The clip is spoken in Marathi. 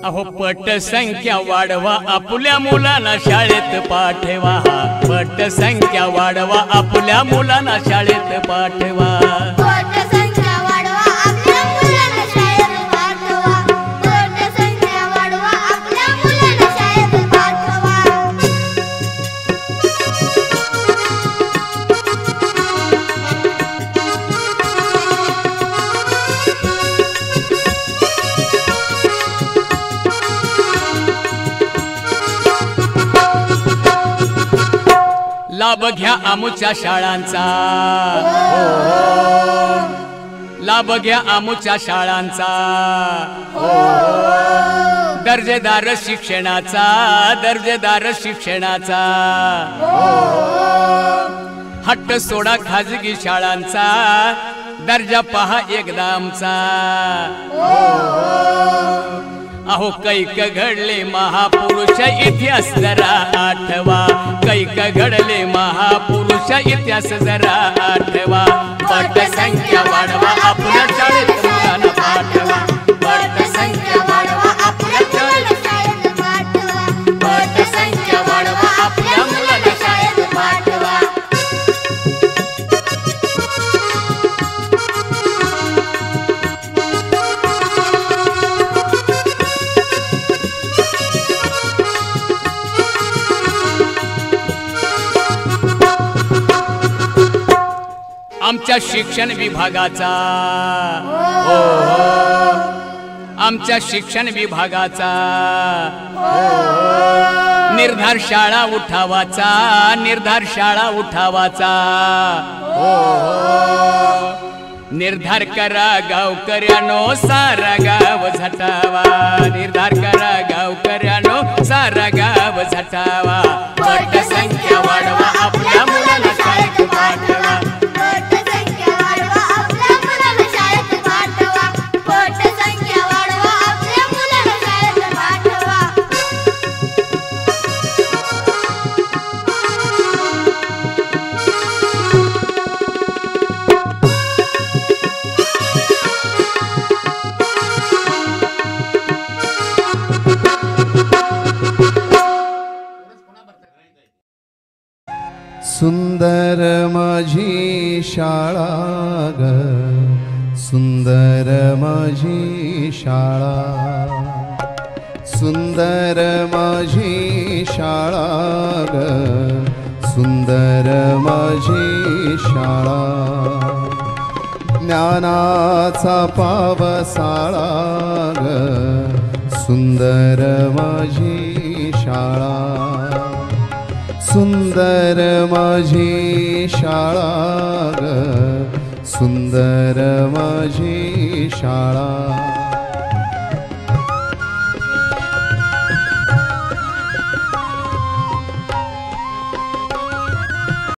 अहो पटसंख्या वाढवा आपल्या मुलांना शाळेत पाठवा पटसंख्या वाढवा आपल्या मुलांना शाळेत पाठवा पटसंख्या वाढवा आपल्या मुलांना शाळेत पाठवा पटसंख्या वाढवा आपल्या मुलांना शाळेत पाठवा लाभ घ्या आमुच्या शाळांचा लाभ घ्या आमुच्या शाळांचा दर्जेदार शिक्षणाचा दर्जेदार शिक्षणाचा हट्ट सोडा खाजगी शाळांचा दर्जा पहा एकदा आमचा अहो कैक घडले महापुरुष इतिहास जरा आठवा कैक घडले महापुरुष इतिहास जरा आठवा पटसंख्या वाढवा आपल्या शाळेत मुलांना पाठवा पटसंख्या वाढवा आपल्या शाळेत पाठवा पटसंख्या वाढवा आपल्या मुलांना शाळेत पाठवा आमच्या शिक्षण विभागाचा आमच्या शिक्षण विभागाचा निर्धार शाळा उठावाचा निर्धार शाळा उठावाचा निर्धार करा गावकऱ्यानो सारा गाव झटावा निर्धार करा गावकऱ्यानो सारा गाव झटावा पटसंख्या वाढवा आपल्या मुलांना शाळेत पाठवा पटसंख्या वाढवा आपल्या मुलांना शाळेत पाठवा पटसंख्या वाढवा आपल्या मुलांना शाळेत पाठवा सुंदर माझी शाळा ग सुंदर माझी शाळा सुंदर माझी शाळा ग सुंदर माझी शाळा ज्ञानाचा पावसाळा ग सुंदर माझी शाळा सुंदर माझी शाळा ग सुंदर माझी शाळा